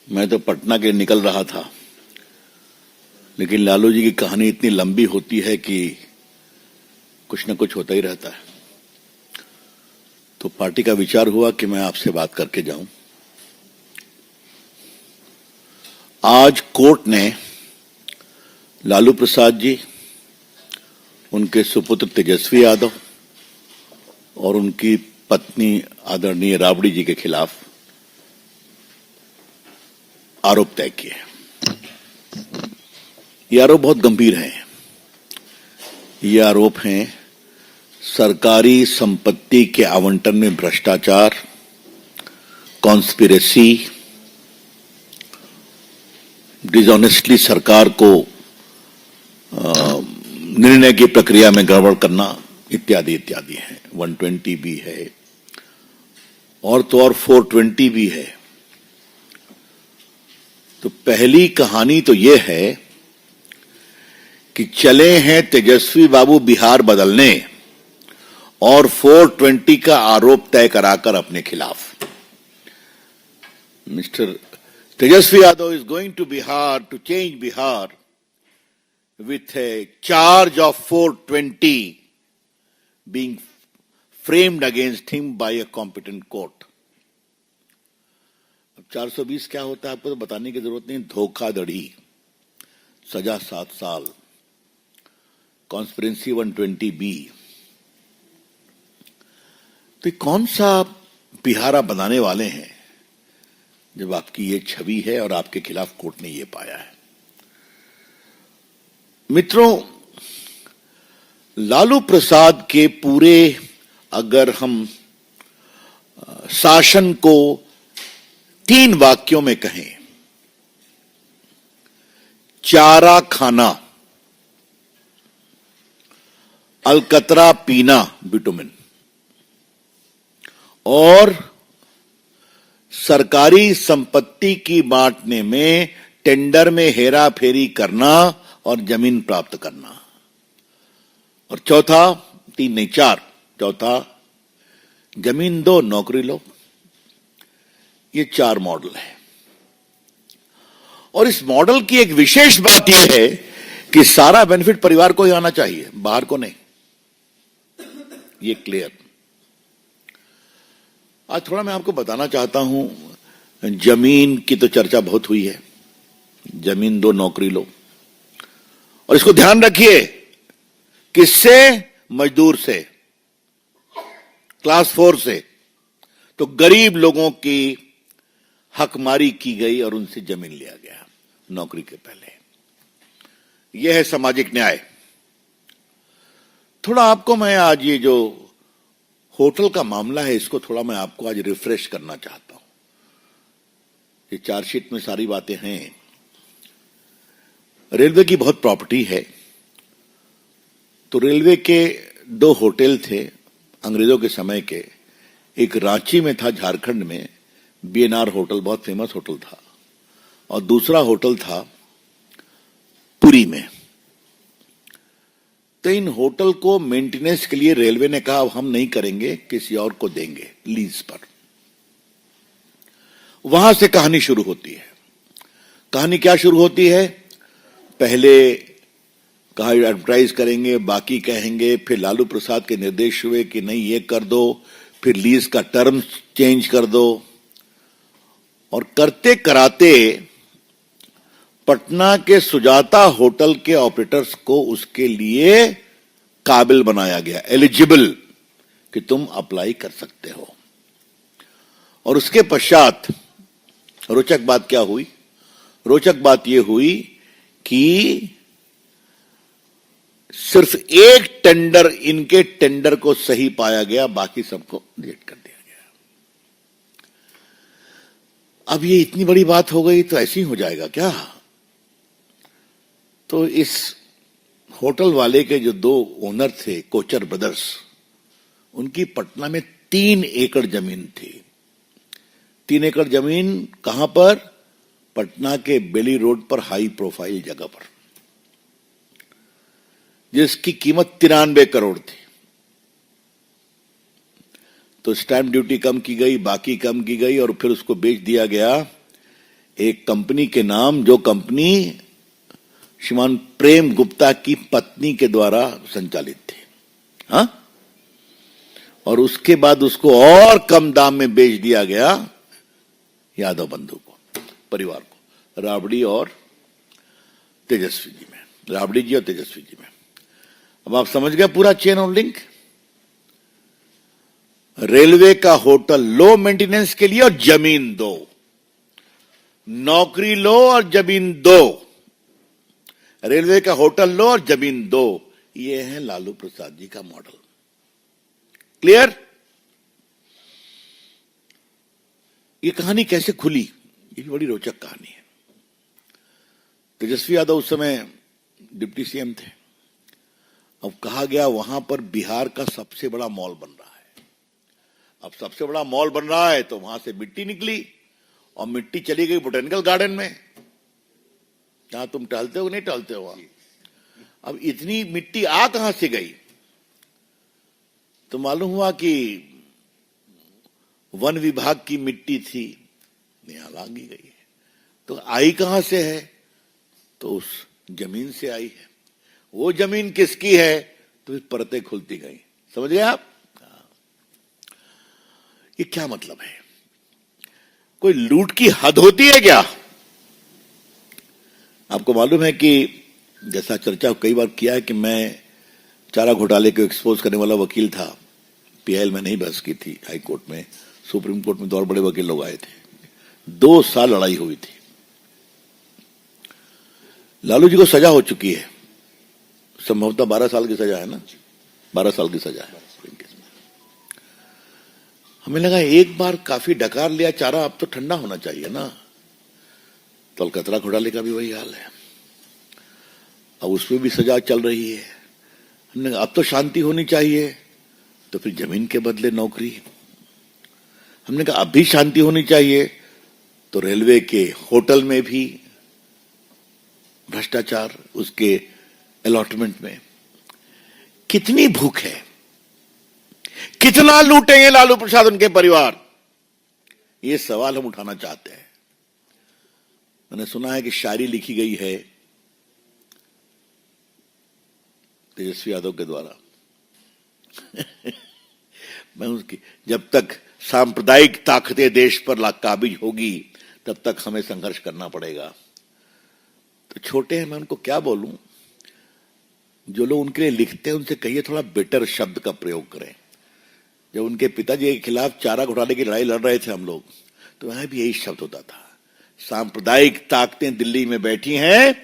मैं तो पटना के निकल रहा था, लेकिन लालू जी की कहानी इतनी लंबी होती है कि कुछ न कुछ होता ही रहता है। तो पार्टी का विचार हुआ कि मैं आपसे बात करके जाऊं। आज कोर्ट ने लालू प्रसाद जी, उनके सुपुत्र तेजस्वी यादव और उनकी पत्नी आदरणीय राबड़ी जी के खिलाफ आरोप तय किए। ये आरोप बहुत गंभीर हैं। ये आरोप हैं सरकारी संपत्ति के आवंटन में भ्रष्टाचार, कॉन्स्पिरेसी, डिसऑनेस्टली सरकार को निर्णय की प्रक्रिया में गड़बड़ करना इत्यादि इत्यादि है। 120 भी है और तो और 420 भी है। तो पहली कहानी तो यह है कि चले हैं तेजस्वी बाबू बिहार बदलने और 420 का आरोप तय कराकर अपने खिलाफ। Mister Tejashwi Yadav is going to Bihar to change Bihar with a charge of 420 being framed against him by a competent court. अब 420 क्या होता है आपको तो बताने की जरूरत नहीं। धोखाधड़ी, सजा 7 साल, कॉन्स्पिरेंसी 120B। तो कौन सा बिहारा बनाने वाले हैं जब आपकी ये छवि है और आपके खिलाफ कोर्ट ने ये पाया है। मित्रों, लालू प्रसाद के पूरे अगर हम शासन को 3 वाक्यों में कहें, चारा खाना, अलकतरा पीना बिटुमिन और सरकारी संपत्ति की बांटने में टेंडर में हेरा फेरी करना और जमीन प्राप्त करना, और चौथा 3 नहीं 4, चौथा जमीन दो नौकरी लो। ये 4 मॉडल है। और इस मॉडल की एक विशेष बात यह है कि सारा बेनिफिट परिवार को ही आना चाहिए, बाहर को नहीं। ये क्लियर। आज थोड़ा मैं आपको बताना चाहता हूं, जमीन की तो चर्चा बहुत हुई है। जमीन दो नौकरी लो, और इसको ध्यान रखिए, किससे? मजदूर से, क्लास 4 से। तो गरीब लोगों की हकमारी की गई और उनसे जमीन लिया गया नौकरी के पहले। यह है सामाजिक न्याय। थोड़ा आपको मैं आज ये जो होटल का मामला है, इसको थोड़ा मैं आपको आज रिफ्रेश करना चाहता हूं। ये चार्जशीट में सारी बातें हैं। रेलवे की बहुत प्रॉपर्टी है। तो रेलवे के 2 होटल थे अंग्रेजों के समय के। एक रांची में था, झारखंड में, बीएनआर होटल, बहुत फेमस होटल था, और दूसरा होटल था पुरी में। तो इन होटल को मेंटेनेंस के लिए रेलवे ने कहा अब हम नहीं करेंगे, किसी और को देंगे लीज पर। वहां से कहानी शुरू होती है। कहानी क्या शुरू होती है? पहले कहा एडवर्टाइज करेंगे, बाकी कहेंगे, फिर लालू प्रसाद के निर्देश हुए कि नहीं ये कर दो, फिर लीज का टर्म चेंज कर दो, और करते कराते पटना के सुजाता होटल के ऑपरेटर्स को उसके लिए काबिल बनाया गया, एलिजिबल, कि तुम अप्लाई कर सकते हो। और उसके पश्चात रोचक बात क्या हुई? रोचक बात यह हुई कि सिर्फ एक टेंडर, इनके टेंडर को सही पाया गया, बाकी सबको रिजेक्ट कर दिया गया। अब ये इतनी बड़ी बात हो गई तो ऐसी हो जाएगा क्या? तो इस होटल वाले के जो 2 ओनर थे, कोचर ब्रदर्स, उनकी पटना में 3 एकड़ जमीन थी। 3 एकड़ जमीन कहां पर? पटना के बेली रोड पर, हाई प्रोफाइल जगह पर, जिसकी कीमत 93 करोड़ थी। तो स्टैंप ड्यूटी कम की गई, बाकी कम की गई, और फिर उसको बेच दिया गया एक कंपनी के नाम, जो कंपनी श्रीमान प्रेम गुप्ता की पत्नी के द्वारा संचालित थी, हाँ, और उसके बाद उसको और कम दाम में बेच दिया गया यादव बंधु को, परिवार को, राबड़ी और तेजस्वी जी में, राबड़ी जी और तेजस्वी जी में। अब आप समझ गए पूरा चेन ऑफ लिंक। रेलवे का होटल लो मेंटेनेंस के लिए और जमीन दो, नौकरी लो और जमीन दो, रेलवे का होटल लो और जमीन दो, ये है लालू प्रसाद जी का मॉडल। क्लियर? ये कहानी कैसे खुली, ये भी बड़ी रोचक कहानी है। तेजस्वी यादव उस समय डिप्टी सीएम थे। अब कहा गया वहां पर बिहार का सबसे बड़ा मॉल बन रहा है। अब सबसे बड़ा मॉल बन रहा है तो वहां से मिट्टी निकली और मिट्टी चली गई बोटेनिकल गार्डन में, जहां तुम टहलते हो नहीं टहलते हो वहां। अब इतनी मिट्टी आ कहां से गई? तो मालूम हुआ कि वन विभाग की मिट्टी थी, यहां लांगी गई है। तो आई कहां से है? तो उस जमीन से आई है। वो जमीन किसकी है? तो फिर परतें खुलती गई। समझ गए आप? ये क्या मतलब है? कोई लूट की हद होती है क्या? आपको मालूम है कि जैसा चर्चा कई बार किया है कि मैं चारा घोटाले को एक्सपोज करने वाला वकील था। पीआईएल में नहीं बहस की थी, हाई कोर्ट में, सुप्रीम कोर्ट में तो और बड़े वकील लोग आए थे। 2 साल लड़ाई हुई थी। लालू जी को सजा हो चुकी है, संभवतः 12 साल की सजा है ना, 12 साल की सजा है। हमें लगा एक बार काफी डकार लिया चारा, अब तो ठंडा होना चाहिए ना। तो अलकतरा घोटाले का भी वही हाल है, अब उसमें भी सजा चल रही है। हमने कहा अब तो शांति होनी चाहिए, तो फिर जमीन के बदले नौकरी। हमने कहा अब भी शांति होनी चाहिए, तो रेलवे के होटल में भी भ्रष्टाचार, उसके अलॉटमेंट में। कितनी भूख है, कितना लूटेंगे लालू प्रसाद उनके परिवार? ये सवाल हम उठाना चाहते हैं। मैंने सुना है कि शायरी लिखी गई है तेजस्वी यादव के द्वारा। मैं उसकी, जब तक सांप्रदायिक ताकतें देश पर काबिज होगी तब तक हमें संघर्ष करना पड़ेगा। तो छोटे हैं, मैं उनको क्या बोलूं? जो लोग उनके लिए लिखते हैं उनसे कहिए थोड़ा बेटर शब्द का प्रयोग करें। जब उनके पिताजी के खिलाफ चारा घोटाले की लड़ाई लड़ रहे थे हम लोग, तो वहां भी यही शब्द होता था, सांप्रदायिक ताकतें दिल्ली में बैठी हैं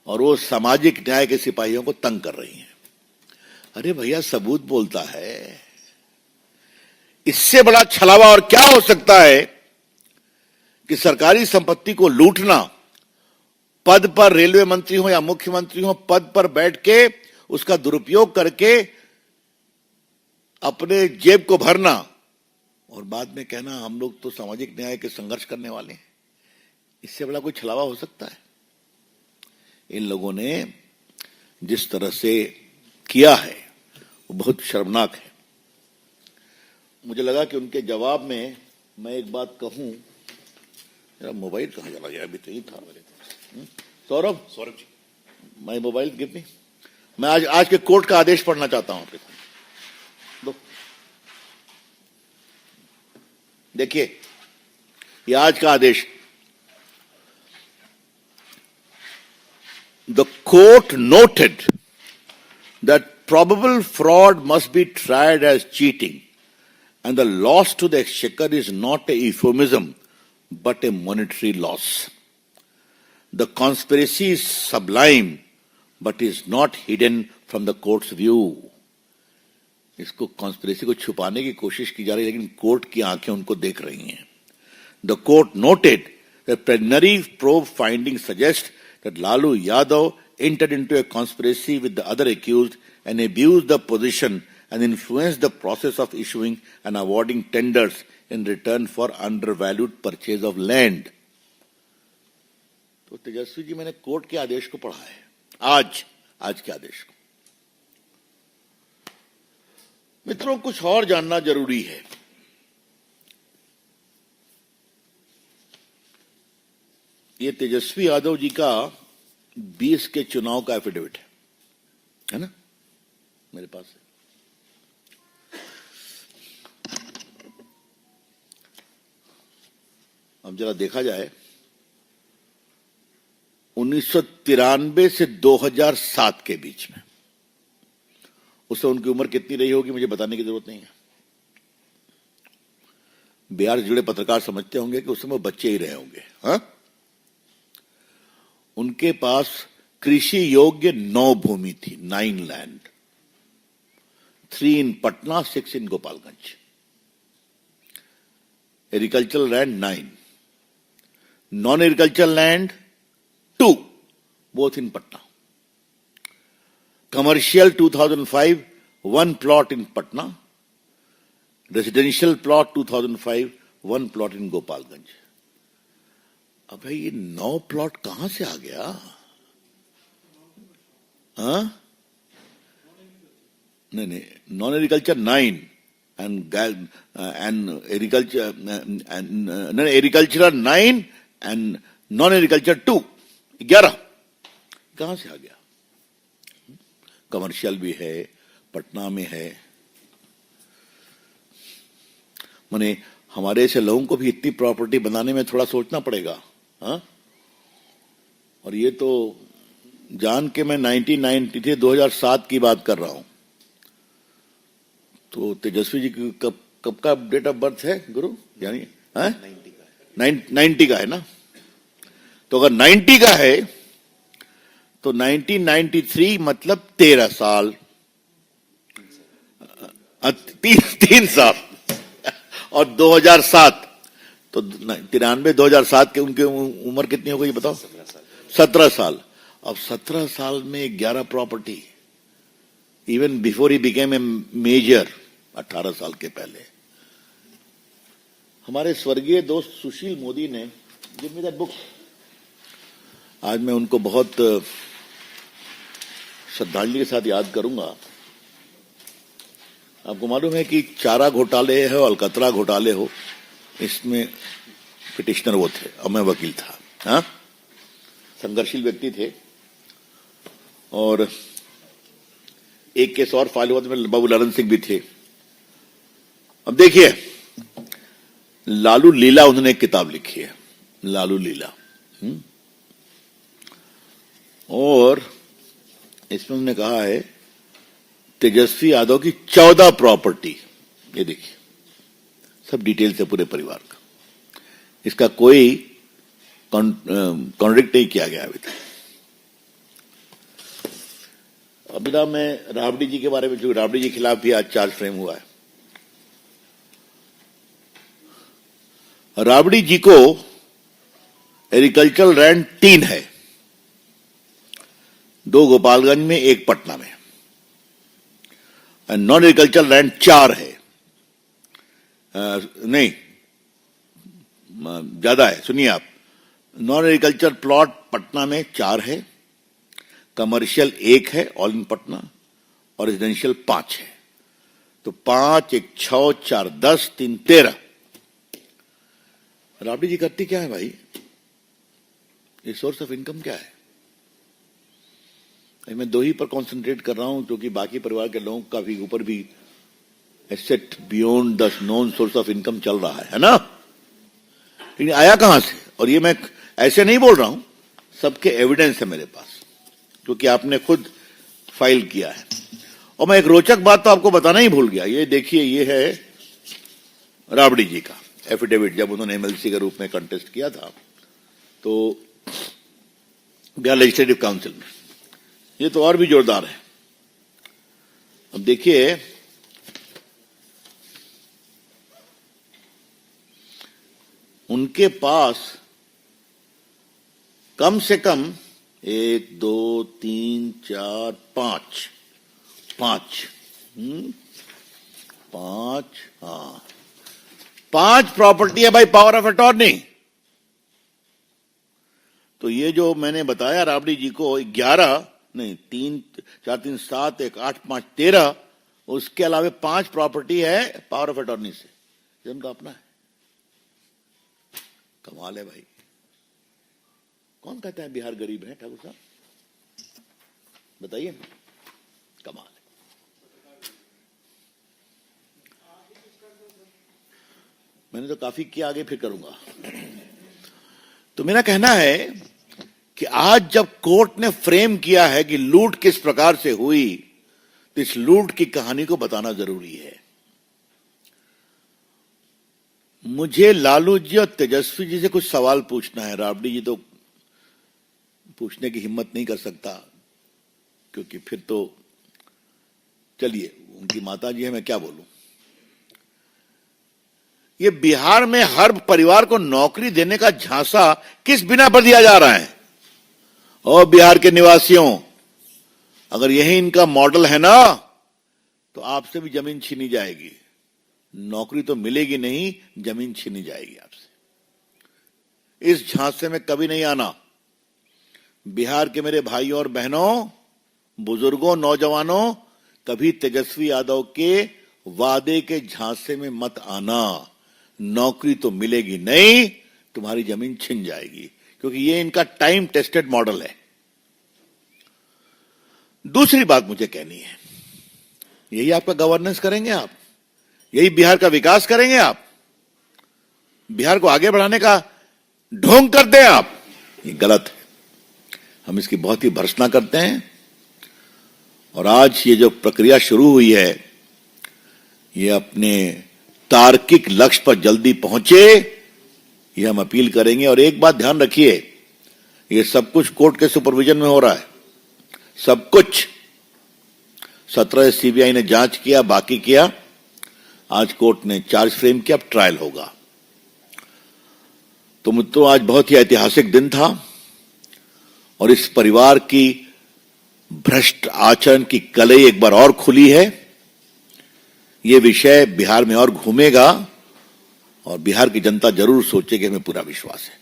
और वो सामाजिक न्याय के सिपाहियों को तंग कर रही हैं। अरे भैया, सबूत बोलता है। इससे बड़ा छलावा और क्या हो सकता है कि सरकारी संपत्ति को लूटना, पद पर रेलवे मंत्री हो या मुख्यमंत्री हो, पद पर बैठ के उसका दुरुपयोग करके अपने जेब को भरना और बाद में कहना हम लोग तो सामाजिक न्याय के संघर्ष करने वाले हैं। इससे बड़ा कोई छलावा हो सकता है? इन लोगों ने जिस तरह से किया है वो बहुत शर्मनाक है। मुझे लगा कि उनके जवाब में मैं एक बात कहूं। मेरा मोबाइल कहां चला गया? अभी तो ही था मेरे पास। Saurabh ji, my mobile give me. मैं आज के कोर्ट का आदेश पढ़ना चाहता हूं आपके साथ। दो, देखिए, ये आज का आदेश। The court noted that probable fraud must be tried as cheating, and the loss to the exchequer is not a euphemism but a monetary loss. The conspiracy is sublime but is not hidden from the court's view. इसको conspiracy को छुपाने की कोशिश की जा रही है, लेकिन कोर्ट की आंखें उनको देख रही हैं. The court noted that preliminary probe findings suggest that Lalu Yadav entered into a conspiracy with the other accused and abused the position and influenced the process of issuing and awarding tenders in return for undervalued purchase of land. तो तेजस्वी जी, मैंने court के आदेश को पढ़ा है, आज के आदेश को। मित्रों, कुछ और जानना जरूरी है। ये तेजस्वी यादव जी का 20 के चुनाव का एफिडेविट है ना, मेरे पास है। अब जरा देखा जाए 1993 से 2007 के बीच में, उससे उनकी उम्र कितनी रही होगी मुझे बताने की जरूरत नहीं है। बिहार से जुड़े पत्रकार समझते होंगे कि उस समय बच्चे ही रहे होंगे। हाँ, उनके पास कृषि योग्य 9 भूमि थी, 9 land, 3 in Patna, 6 in Gopalganj. Agricultural land 9, non agricultural land 2, both in Patna. Commercial 2005, 1 plot in Patna. Residential plot 2005, 1 plot in Gopalganj. अब भाई ये 9 प्लॉट कहां से आ गया? हाँ, नहीं, non agriculture 9 and agricultural 9 and non agriculture 2, 11 कहां से आ गया? कमर्शियल भी है, पटना में है। माने हमारे ऐसे लोगों को भी इतनी प्रॉपर्टी बनाने में थोड़ा सोचना पड़ेगा। हाँ, और ये तो जान के मैं 1993 2007 की बात कर रहा हूं। तो तेजस्वी जी की कब का डेट ऑफ बर्थ है गुरु? यानी 90 का है ना। तो अगर 90 का है तो 1993 मतलब 13 साल, 3 साल, और 2007 तो 93 2007 के उनकी उम्र कितनी हो गई बताओ? 17 साल। अब 17 साल में 11 property, even before he became a major, 18 साल के पहले। हमारे स्वर्गीय दोस्त सुशील मोदी ने गिव मी दैट बुक। आज मैं उनको बहुत श्रद्धांजलि के साथ याद करूंगा। आपको मालूम है कि चारा घोटाले हो, अलकतरा घोटाले हो, इसमें पिटिशनर वो थे और मैं वकील था। हाँ, संघर्षशील व्यक्ति थे। और एक केस और फाइल हुआ था, बाबू लालन सिंह भी थे। अब देखिए, लालू लीला उन्होंने एक किताब लिखी है, लालू लीला। और इसमें उन्होंने कहा है तेजस्वी यादव की 14 प्रॉपर्टी, ये देखिए सब डिटेल से पूरे परिवार का, इसका कोई कॉन्ट्रडिक्ट नहीं किया गया अभी तक। अभी ना मैं राबड़ी जी के बारे में, जो राबड़ी जी के खिलाफ भी आज चार्ज फ्रेम हुआ है। राबड़ी जी को एग्रीकल्चरल लैंड 3 है, 2 गोपालगंज में, 1 पटना में। नॉन एग्रीकल्चरल लैंड 4 है, नहीं ज्यादा है, सुनिए आप। नॉन एग्रीकल्चर प्लॉट पटना में 4 है, कमर्शियल 1 है ऑल इन पटना, और रेजिडेंशियल 5 है। तो 5, 1, 6, 4, 10, 3, 13। राबड़ी जी करती क्या है भाई? ये सोर्स ऑफ इनकम क्या है? मैं 2 ही पर कॉन्सेंट्रेट कर रहा हूं, क्योंकि बाकी परिवार के लोगों का भी ऊपर भी asset beyond the non source of income चल रहा है ना। लेकिन आया कहां से? और ये मैं ऐसे नहीं बोल रहा हूं, सबके एविडेंस है मेरे पास, क्योंकि आपने खुद फाइल किया है। और मैं एक रोचक बात तो आपको बताना ही भूल गया। ये देखिए, ये है राबड़ी जी का एफिडेविट, जब उन्होंने एमएलसी के रूप में कंटेस्ट किया था तो बिहार लेजिस्लेटिव काउंसिल में। ये तो और भी जोरदार है। अब देखिए, उनके पास कम से कम 1, 2, 3, 4, 5, 5 प्रॉपर्टी है भाई, पावर ऑफ अटॉर्नी। तो ये जो मैंने बताया राबड़ी जी को 11 नहीं, 3, 4, 3, 7, 1, 8, 5, 13, उसके अलावा 5 प्रॉपर्टी है पावर ऑफ अटॉर्नी से, ये उनका अपना है। कमाल है भाई। कौन कहता है बिहार गरीब है ठाकुर साहब? बताइए, कमाल है। मैंने तो काफी किया, आगे फिर करूंगा। तो मेरा कहना है कि आज जब कोर्ट ने फ्रेम किया है कि लूट किस प्रकार से हुई, तो इस लूट की कहानी को बताना जरूरी है। मुझे लालू जी और तेजस्वी जी से कुछ सवाल पूछना है। राबड़ी जी तो पूछने की हिम्मत नहीं कर सकता, क्योंकि फिर तो चलिए, उनकी माता जी है, मैं क्या बोलूं। ये बिहार में हर परिवार को नौकरी देने का झांसा किस बिना पर दिया जा रहा है? और बिहार के निवासियों, अगर यही इनका मॉडल है ना, तो आपसे भी जमीन छीनी जाएगी। नौकरी तो मिलेगी नहीं, जमीन छीनी जाएगी आपसे। इस झांसे में कभी नहीं आना। बिहार के मेरे भाइयों और बहनों, बुजुर्गों, नौजवानों, कभी तेजस्वी यादव के वादे के झांसे में मत आना। नौकरी तो मिलेगी नहीं, तुम्हारी जमीन छिन जाएगी, क्योंकि ये इनका टाइम टेस्टेड मॉडल है। दूसरी बात मुझे कहनी है, यही आपका गवर्नेंस करेंगे आप? यही बिहार का विकास करेंगे आप? बिहार को आगे बढ़ाने का ढोंग कर दें आप? ये गलत है। हम इसकी बहुत ही भर्त्सना करते हैं। और आज ये जो प्रक्रिया शुरू हुई है, ये अपने तार्किक लक्ष्य पर जल्दी पहुंचे, ये हम अपील करेंगे। और एक बात ध्यान रखिए, ये सब कुछ कोर्ट के सुपरविजन में हो रहा है। सब कुछ 17 सीबीआई ने जांच किया, बाकी किया। आज कोर्ट ने चार्ज फ्रेम किया, अब ट्रायल होगा। तो मित्रों, आज बहुत ही ऐतिहासिक दिन था और इस परिवार की भ्रष्ट आचरण की कलई एक बार और खुली है। यह विषय बिहार में और घूमेगा और बिहार की जनता जरूर सोचेगी, हमें पूरा विश्वास है।